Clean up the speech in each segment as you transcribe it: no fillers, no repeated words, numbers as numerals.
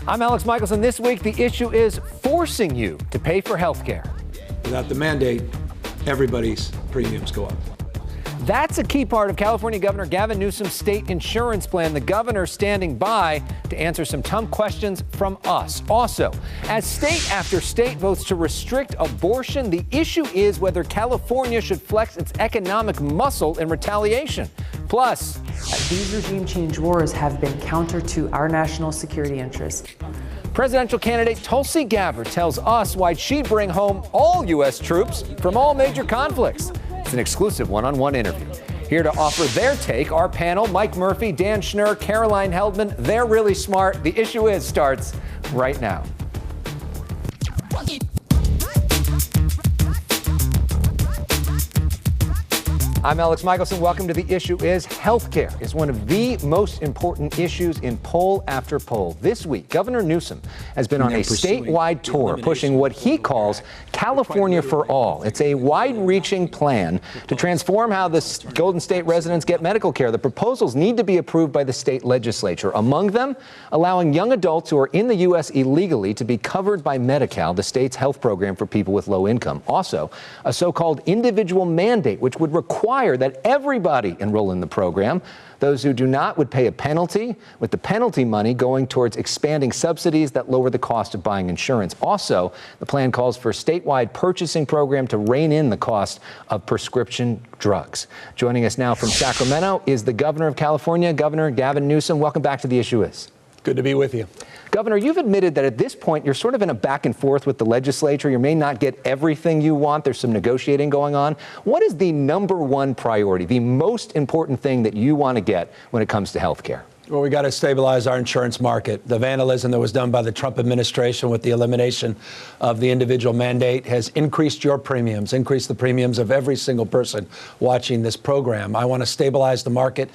I'm Alex Michelson. This week, the issue is forcing you to pay for health care. Without the mandate, everybody's premiums go up. That's a key part of California Governor Gavin Newsom's state insurance plan. The governor standing by to answer some tough questions from us. Also, as state after state votes to restrict abortion, the issue is whether California should flex its economic muscle in retaliation. Plus, these regime change wars have been counter to our national security interests. Presidential candidate Tulsi Gabbard tells us why she'd bring home all U.S. troops from all major conflicts. It's an exclusive one-on-one interview. Here to offer their take, our panel, Mike Murphy, Dan Schnur, Caroline Heldman. They're really smart. The Issue Is starts right now. I'm Alex Michelson. Welcome to The Issue Is. Healthcare is one of the most important issues in poll after poll. This week, Governor Newsom has been on a statewide tour pushing what he calls California for All. It's a wide-reaching plan to transform how the Golden State residents get medical care. The proposals need to be approved by the state legislature. Among them, allowing young adults who are in the U.S. illegally to be covered by Medi-Cal, the state's health program for people with low income. Also, a so-called individual mandate, which would require that everybody enroll in the program. Those who do not would pay a penalty, with the penalty money going towards expanding subsidies that lower the cost of buying insurance. Also, the plan calls for a statewide purchasing program to rein in the cost of prescription drugs. Joining us now from Sacramento is the governor of California, Governor Gavin Newsom. Welcome back to The Issue Is. Good to be with you. Governor, you've admitted that at this point you're sort of in a back and forth with the legislature. You may not get everything you want. There's some negotiating going on. What is the number one priority, the most important thing that you want to get when it comes to health care? Well, we got to stabilize our insurance market. The vandalism that was done by the Trump administration with the elimination of the individual mandate has increased your premiums, increased the premiums of every single person watching this program. I want to stabilize the market,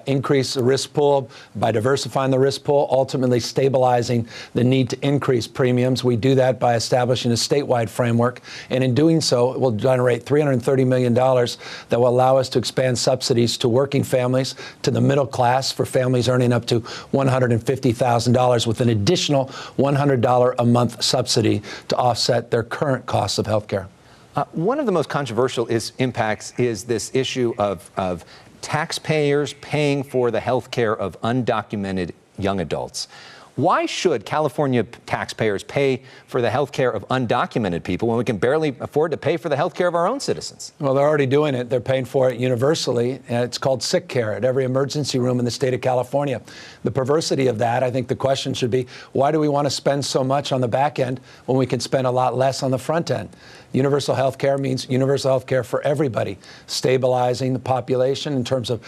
increase the risk pool by diversifying the risk pool, ultimately stabilizing the need to increase premiums. We do that by establishing a statewide framework, and in doing so, it will generate $330 million that will allow us to expand subsidies to working families, to the middle class, for families earning up to $150,000 with an additional $100 a month subsidy to offset their current costs of health care. One of the most controversial impacts is this issue of taxpayers paying for the health care of undocumented young adults. Why should California taxpayers pay for the health care of undocumented people when we can barely afford to pay for the health care of our own citizens? Well, they're already doing it. They're paying for it universally, and it's called sick care at every emergency room in the state of California. The perversity of that, I think the question should be, why do we want to spend so much on the back end when we can spend a lot less on the front end? Universal health care means universal health care for everybody, stabilizing the population in terms of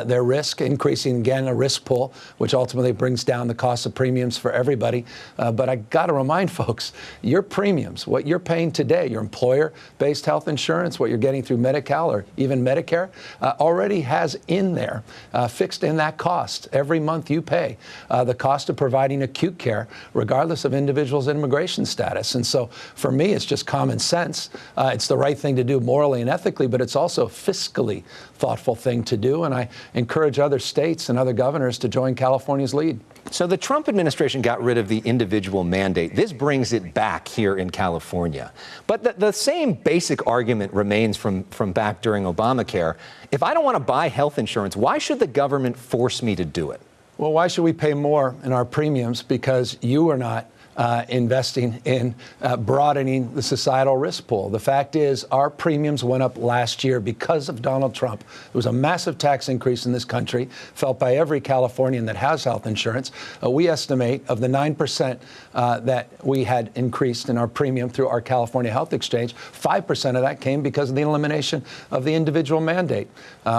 their risk, increasing, again, a risk pool, which ultimately brings down the cost of premiums for everybody. But I got to remind folks, your premiums, what you're paying today, your employer-based health insurance, what you're getting through Medi-Cal or even Medicare, already has in there, fixed in that cost. Every month you pay the cost of providing acute care, regardless of individuals' immigration status. And so for me, it's just common sense. It's the right thing to do morally and ethically, but it's also a fiscally thoughtful thing to do. And I encourage other states and other governors to join California's lead. So the Trump administration got rid of the individual mandate. This brings it back here in California. But the same basic argument remains from back during Obamacare. If I don't want to buy health insurance, why should the government force me to do it? Well, why should we pay more in our premiums? Because you are not investing in broadening the societal risk pool. The fact is, our premiums went up last year because of Donald Trump. There was a massive tax increase in this country, felt by every Californian that has health insurance. We estimate of the 9% that we had increased in our premium through our California Health Exchange, 5% of that came because of the elimination of the individual mandate.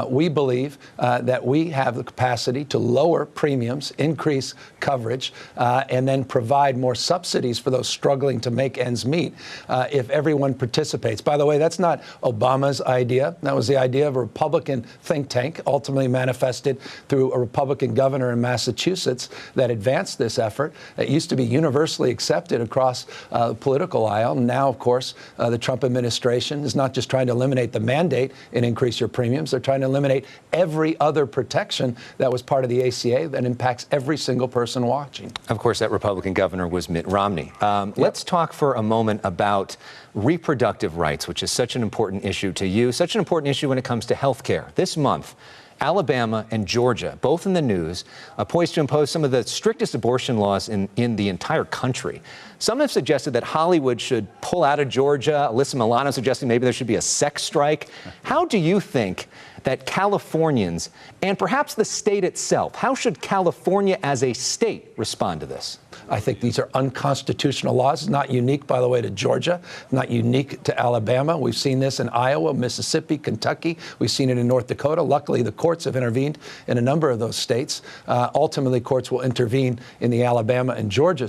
We believe that we have the capacity to lower premiums, increase coverage, and then provide more subsidies for those struggling to make ends meet if everyone participates. By the way, that's not Obama's idea. That was the idea of a Republican think tank, ultimately manifested through a Republican governor in Massachusetts that advanced this effort. It used to be universally accepted across the political aisle. Now, of course, the Trump administration is not just trying to eliminate the mandate and increase your premiums. They're trying to eliminate every other protection that was part of the ACA that impacts every single person watching. Of course, that Republican governor was Mitt Romney. Let's talk for a moment about reproductive rights, which is such an important issue to you, such an important issue when it comes to health care. This month, Alabama and Georgia, both in the news, poised to impose some of the strictest abortion laws in the entire country. Some have suggested that Hollywood should pull out of Georgia. Alyssa Milano suggesting maybe there should be a sex strike. How do you think that Californians, and perhaps the state itself, how should California as a state respond to this? I think these are unconstitutional laws. It's not unique, by the way, to Georgia, not unique to Alabama. We've seen this in Iowa, Mississippi, Kentucky. We've seen it in North Dakota. Luckily, the courts have intervened in a number of those states. Ultimately, courts will intervene in the Alabama and Georgia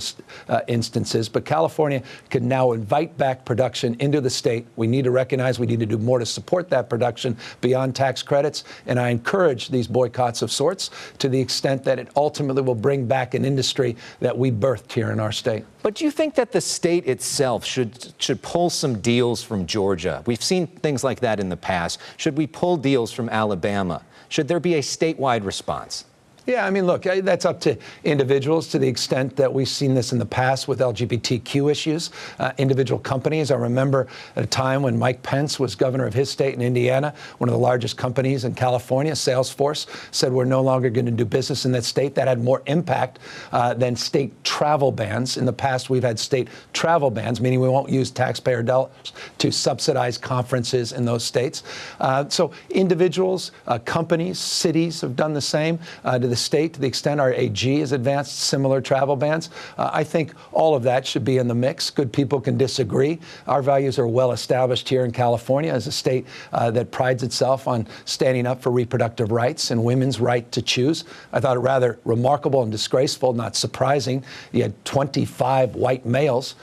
instances. But California can now invite back production into the state. We need to recognize we need to do more to support that production beyond tax credits. And I encourage these boycotts of sorts to the extent that it ultimately will bring back an industry that we birthed here in our state. But do you think that the state itself should pull some deals from Georgia? We've seen things like that in the past. Should we pull deals from Alabama? Should there be a statewide response? Yeah, I mean, look, that's up to individuals to the extent that we've seen this in the past with LGBTQ issues. Individual companies, I remember at a time when Mike Pence was governor of his state in Indiana, one of the largest companies in California, Salesforce, said we're no longer going to do business in that state. That had more impact than state travel bans. In the past, we've had state travel bans, meaning we won't use taxpayer dollars to subsidize conferences in those states. So individuals, companies, cities have done the same to the state, to the extent our AG has advanced similar travel bans. I think all of that should be in the mix. Good people can disagree. Our values are well established here in California as a state that prides itself on standing up for reproductive rights and women's right to choose. I thought it rather remarkable and disgraceful, not surprising. You had 25 white males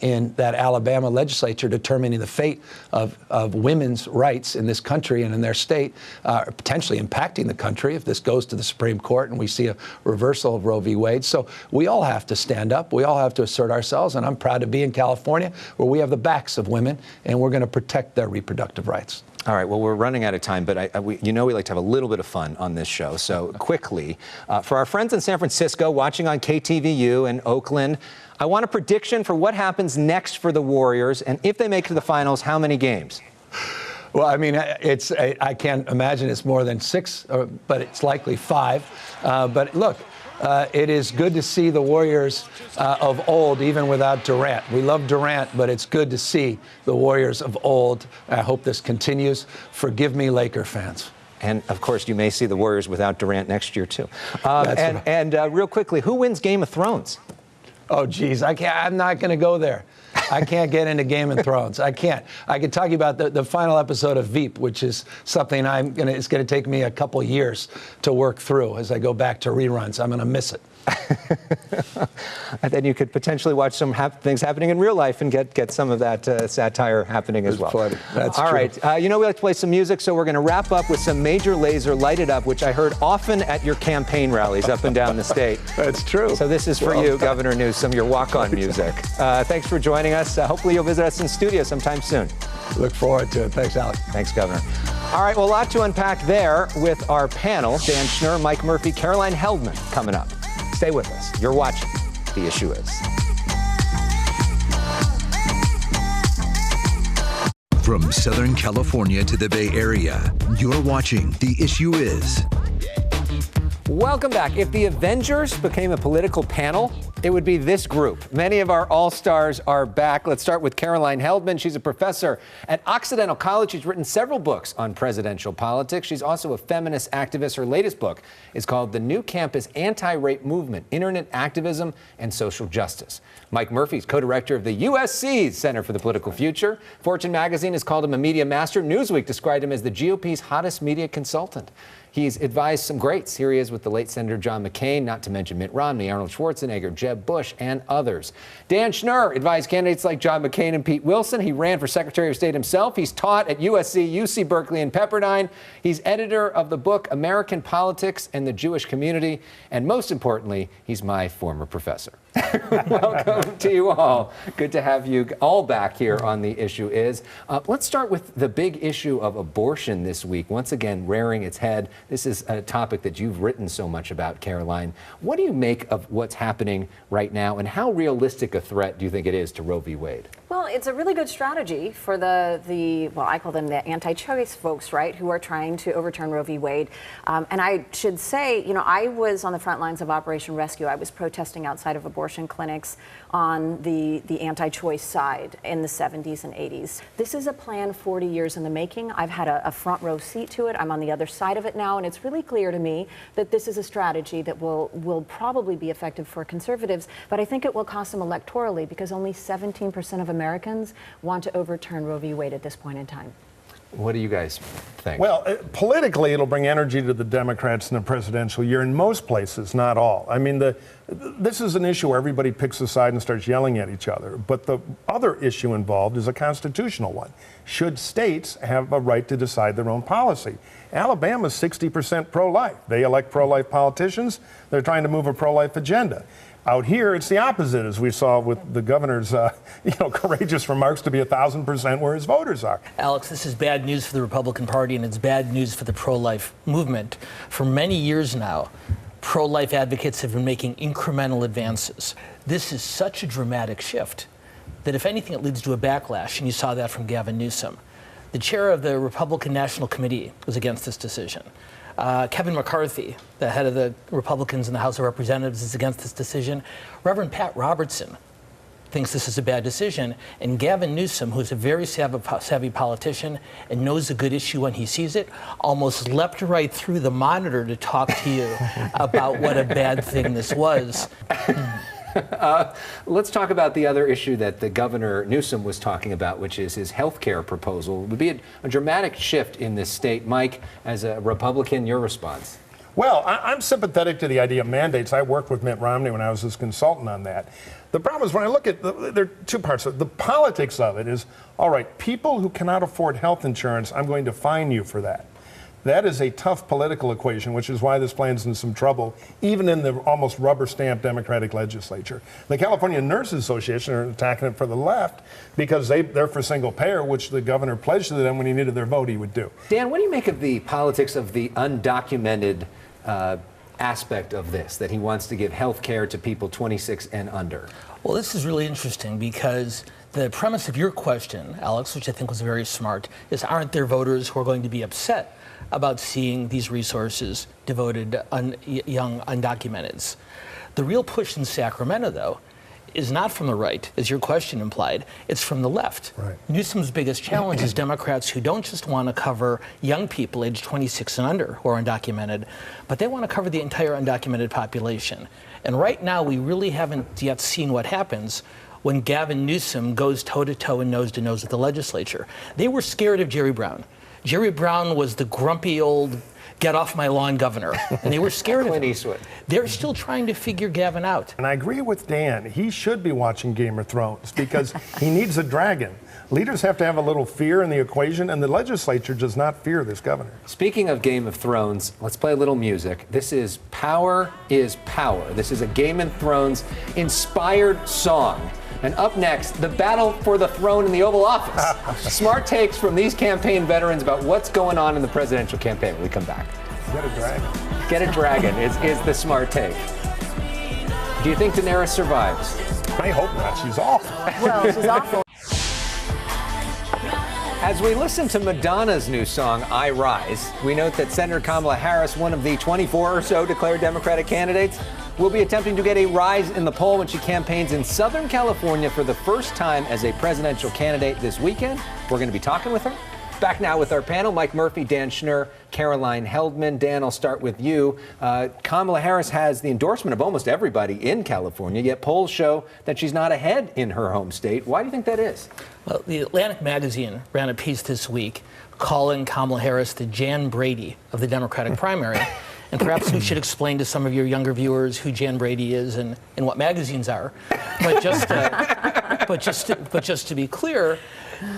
in that Alabama legislature determining the fate of women's rights in this country and in their state, potentially impacting the country if this goes to the Supreme Court and we see a reversal of Roe v. Wade. So we all have to stand up. We all have to assert ourselves. And I'm proud to be in California where we have the backs of women and we're going to protect their reproductive rights. All right, well, we're running out of time, but we like to have a little bit of fun on this show. So quickly, for our friends in San Francisco watching on KTVU and Oakland, I want a prediction for what happens next for the Warriors, and if they make it to the finals, how many games? Well, I mean, I can't imagine it's more than 6, but it's likely 5. But look, it is good to see the Warriors of old, even without Durant. We love Durant, but it's good to see the Warriors of old. I hope this continues. Forgive me, Laker fans. And, of course, you may see the Warriors without Durant next year, too. Real quickly, who wins Game of Thrones? Oh, geez, I'm not going to go there. I can't get into Game of Thrones. I can't. I can talk about the final episode of Veep, which is something it's going to take me a couple years to work through as I go back to reruns. I'm going to miss it. And then you could potentially watch some things happening in real life and get some of that satire happening as well. Funny. That's all true. Right. We like to play some music, so we're going to wrap up with some Major Lazer, Light It Up, which I heard often at your campaign rallies up and down the state. That's true. So this is for you, Governor Newsom, your walk-on music. Thanks for joining us. Hopefully you'll visit us in studio sometime soon. Look forward to it. Thanks, Alex. Thanks, Governor. All right, well, a lot to unpack there with our panel, Dan Schnur, Mike Murphy, Caroline Heldman coming up. Stay with us. You're watching The Issue Is. From Southern California to the Bay Area, you're watching The Issue Is. Welcome back. If the Avengers became a political panel, it would be this group. Many of our all-stars are back. Let's start with Caroline Heldman. She's a professor at Occidental College. She's written several books on presidential politics. She's also a feminist activist. Her latest book is called The New Campus Anti-Rape Movement, Internet Activism and Social Justice. Mike Murphy is co-director of the USC's Center for the Political Future. Fortune magazine has called him a media master. Newsweek described him as the GOP's hottest media consultant. He's advised some greats. Here he is with the late Senator John McCain, not to mention Mitt Romney, Arnold Schwarzenegger, Jeb Bush, and others. Dan Schnur advised candidates like John McCain and Pete Wilson. He ran for Secretary of State himself. He's taught at USC, UC Berkeley, and Pepperdine. He's editor of the book American Politics and the Jewish Community. And most importantly, he's my former professor. Welcome to you all. Good to have you all back here on The Issue Is. Let's start with the big issue of abortion this week, once again rearing its head. This is a topic that you've written so much about, Caroline. What do you make of what's happening right now, and how realistic a threat do you think it is to Roe v. Wade? Well, it's a really good strategy for the well, I call them the anti-choice folks, right, who are trying to overturn Roe v. Wade. And I should say, you know, I was on the front lines of Operation Rescue. I was protesting outside of abortion clinics on the anti-choice side in the 70s and 80s. This is a plan 40 years in the making. I've had a front row seat to it. I'm on the other side of it now, and it's really clear to me that this is a strategy that will probably be effective for conservatives, but I think it will cost them electorally because only 17% of Americans want to overturn Roe v. Wade at this point in time. What do you guys think? Well, politically, it'll bring energy to the Democrats in the presidential year in most places, not all. I mean, this is an issue where everybody picks a side and starts yelling at each other. But the other issue involved is a constitutional one. Should states have a right to decide their own policy? Alabama's 60% pro-life. They elect pro-life politicians. They're trying to move a pro-life agenda. Out here, it's the opposite, as we saw with the governor's, courageous remarks to be 1,000% where his voters are. Alex, this is bad news for the Republican Party, and it's bad news for the pro-life movement. For many years now, pro-life advocates have been making incremental advances. This is such a dramatic shift that, if anything, it leads to a backlash, and you saw that from Gavin Newsom. The chair of the Republican National Committee was against this decision. Kevin McCarthy, the head of the Republicans in the House of Representatives, is against this decision. Reverend Pat Robertson thinks this is a bad decision. And Gavin Newsom, who's a very savvy politician and knows a good issue when he sees it, almost leapt right through the monitor to talk to you about what a bad thing this was. Let's talk about the other issue that the Governor Newsom was talking about, which is his health care proposal. It would be a dramatic shift in this state. Mike, as a Republican, your response? Well, I'm sympathetic to the idea of mandates. I worked with Mitt Romney when I was his consultant on that. The problem is when I look at there are two parts of it. The politics of it is, all right, people who cannot afford health insurance, I'm going to fine you for that. That is a tough political equation, which is why this plan's in some trouble, even in the almost rubber-stamped Democratic legislature. The California Nurses Association are attacking it for the left because they're for single payer, which the governor pledged to them when he needed their vote he would do. Dan, what do you make of the politics of the undocumented aspect of this, that he wants to give health care to people 26 and under? Well, this is really interesting because the premise of your question, Alex, which I think was very smart, is aren't there voters who are going to be upset about seeing these resources devoted to young undocumenteds? The real push in Sacramento, though, is not from the right, as your question implied. It's from the left. Right. Newsom's biggest challenge is Democrats who don't just want to cover young people aged 26 and under who are undocumented, but they want to cover the entire undocumented population. And right now, we really haven't yet seen what happens when Gavin Newsom goes toe-to-toe and nose-to-nose with the legislature. They were scared of Jerry Brown. Jerry Brown was the grumpy old get-off-my-lawn governor, and they were scared of him. Eastwood. They're still trying to figure Gavin out. And I agree with Dan. He should be watching Game of Thrones because he needs a dragon. Leaders have to have a little fear in the equation, and the legislature does not fear this governor. Speaking of Game of Thrones, let's play a little music. This is Power is Power. This is a Game of Thrones inspired song. And up next, the battle for the throne in the Oval Office. Smart takes from these campaign veterans about what's going on in the presidential campaign when we come back. Get a dragon. Get a dragon is the smart take. Do you think Daenerys survives? I hope not. She's awful. Well, she's awful. As we listen to Madonna's new song, I Rise, we note that Senator Kamala Harris, one of the 24 or so declared Democratic candidates, will be attempting to get a rise in the poll when she campaigns in Southern California for the first time as a presidential candidate this weekend. We're going to be talking with her. Back now with our panel, Mike Murphy, Dan Schnur, Caroline Heldman. Dan, I'll start with you. Kamala Harris has the endorsement of almost everybody in California, yet polls show that she's not ahead in her home state. Why do you think that is? Well, the Atlantic magazine ran a piece this week calling Kamala Harris the Jan Brady of the Democratic primary. And perhaps we should explain to some of your younger viewers who Jan Brady is and what magazines are. But just to be clear,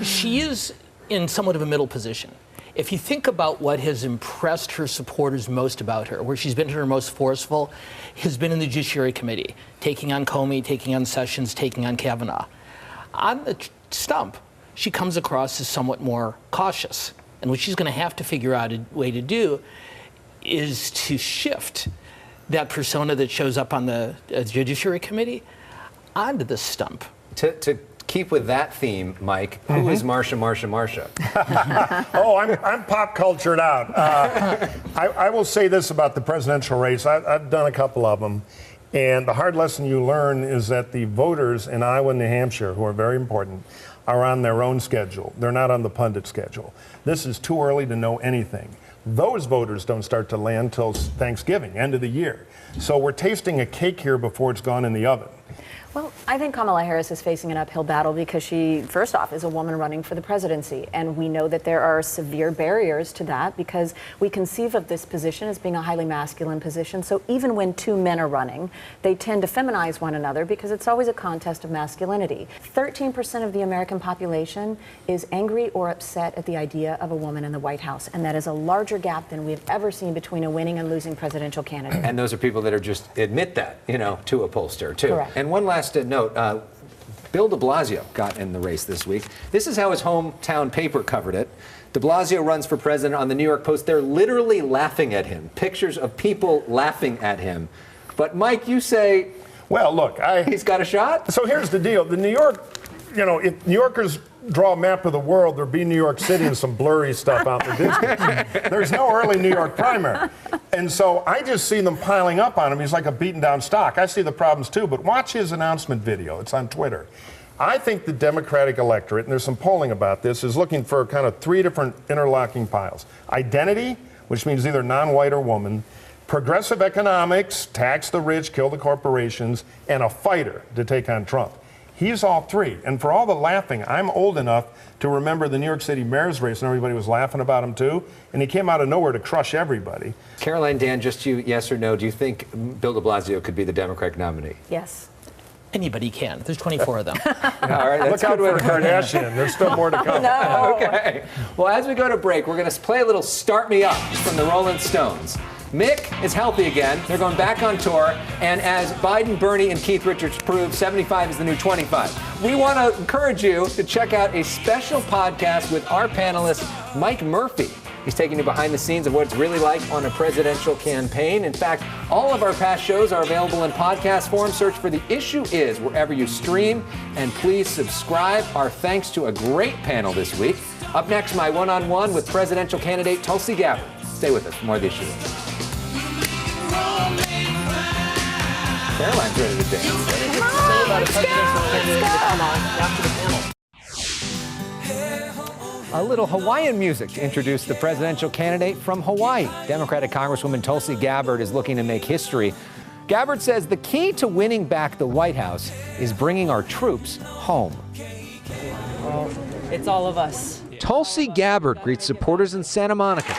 she is in somewhat of a middle position. If you think about what has impressed her supporters most about her, where she's been her most forceful, has been in the Judiciary Committee, taking on Comey, taking on Sessions, taking on Kavanaugh. On the stump, she comes across as somewhat more cautious. And what she's going to have to figure out a way to do is to shift that persona that shows up on the Judiciary Committee onto the stump. To keep with that theme, Mike, who is Marsha? Oh, I'm pop cultured out. I will say this about the presidential race. I've done a couple of them. And the hard lesson you learn is that the voters in Iowa and New Hampshire, who are very important, are on their own schedule. They're not on the pundit schedule. This is too early to know anything. Those voters don't start to land till Thanksgiving, end of the year. So we're tasting a cake here before it's gone in the oven. Well, I think Kamala Harris is facing an uphill battle because she, first off, is a woman running for the presidency. And we know that there are severe barriers to that because we conceive of this position as being a highly masculine position. So even when two men are running, they tend to feminize one another because it's always a contest of masculinity. 13% of the American population is angry or upset at the idea of a woman in the White House. And that is a larger gap than we've ever seen between a winning and losing presidential candidate. And those are people that are just admit that, to a pollster, too. Correct. And one last note, Bill de Blasio got in the race this week. This is how his hometown paper covered it. De Blasio runs for president on the New York Post. They're literally laughing at him. Pictures of people laughing at him. But Mike, you say, well, look, he's got a shot? So here's the deal. The New York, if New Yorkers draw a map of the world, there'd be New York City and some blurry stuff out in the distance. There's no early New York primary. And so I just see them piling up on him. He's like a beaten down stock. I see the problems too, but watch his announcement video. It's on Twitter. I think the Democratic electorate, and there's some polling about this, is looking for kind of three different interlocking piles. Identity, which means either non-white or woman, progressive economics, tax the rich, kill the corporations, and a fighter to take on Trump. He's all three. And for all the laughing, I'm old enough to remember the New York City mayor's race, and everybody was laughing about him too. And he came out of nowhere to crush everybody. Caroline, Dan, just you, yes or no, do you think Bill de Blasio could be the Democratic nominee? Yes. Anybody can. There's 24 of them. All right, that's Look out for Kardashian. There's still more to come. No. Okay. Well, as we go to break, we're going to play a little Start Me Up from the Rolling Stones. Mick is healthy again. They're going back on tour. And as Biden, Bernie, and Keith Richards proved, 75 is the new 25. We want to encourage you to check out a special podcast with our panelist, Mike Murphy. He's taking you behind the scenes of what it's really like on a presidential campaign. In fact, all of our past shows are available in podcast form. Search for The Issue Is wherever you stream. And please subscribe. Our thanks to a great panel this week. Up next, my one-on-one with presidential candidate Tulsi Gabbard. Stay with us for more of The Issue Is. Caroline's ready to dance. What did it say about a presidential candidate after the panel? A little Hawaiian music to introduce the presidential candidate from Hawaii. Democratic Congresswoman Tulsi Gabbard is looking to make history. Gabbard says the key to winning back the White House is bringing our troops home. Well, it's all of us. Tulsi Gabbard greets supporters in Santa Monica.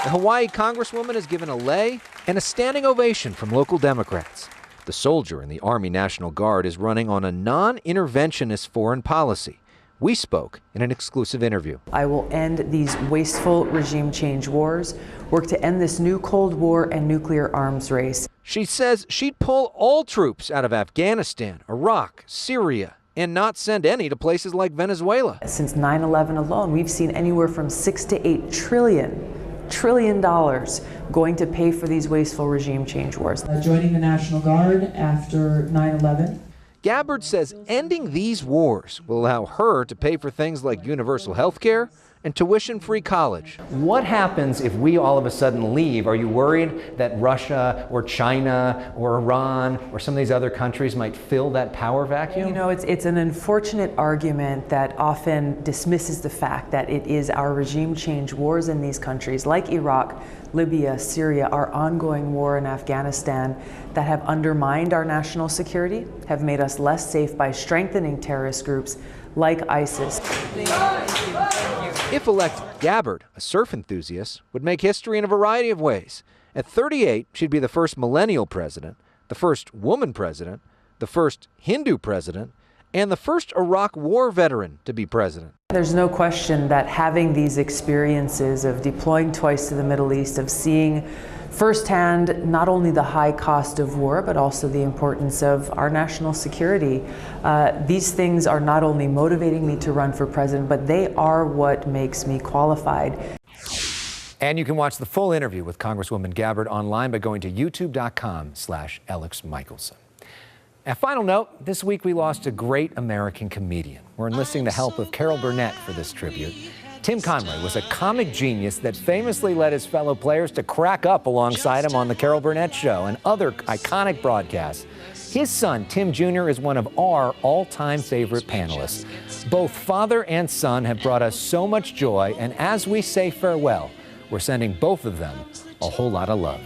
The Hawaii Congresswoman has given a lei and a standing ovation from local Democrats. The soldier in the Army National Guard is running on a non-interventionist foreign policy. We spoke in an exclusive interview. I will end these wasteful regime change wars, work to end this new Cold War and nuclear arms race. She says she'd pull all troops out of Afghanistan, Iraq, Syria, and not send any to places like Venezuela. Since 9/11 alone, we've seen anywhere from $6 to $8 trillion going to pay for these wasteful regime change wars. Joining the National Guard after 9/11. Gabbard says ending these wars will allow her to pay for things like universal health care and tuition-free college. What happens if we all of a sudden leave? Are you worried that Russia or China or Iran or some of these other countries might fill that power vacuum? You know, it's an unfortunate argument that often dismisses the fact that it is our regime change wars in these countries like Iraq, Libya, Syria, our ongoing war in Afghanistan that have undermined our national security, have made us less safe by strengthening terrorist groups, like ISIS. If elected, Gabbard, a surf enthusiast, would make history in a variety of ways. At 38, she'd be the first millennial president, the first woman president, the first Hindu president, and the first Iraq war veteran to be president. There's no question that having these experiences of deploying twice to the Middle East, of seeing firsthand not only the high cost of war, but also the importance of our national security, these things are not only motivating me to run for president, but they are what makes me qualified. And you can watch the full interview with Congresswoman Gabbard online by going to youtube.com/Alex Michelson. A final note, this week we lost a great American comedian. We're enlisting the help of Carol Burnett for this tribute. Tim Conway was a comic genius that famously led his fellow players to crack up alongside him on The Carol Burnett Show and other iconic broadcasts. His son, Tim Jr., is one of our all-time favorite panelists. Both father and son have brought us so much joy, and as we say farewell, we're sending both of them a whole lot of love.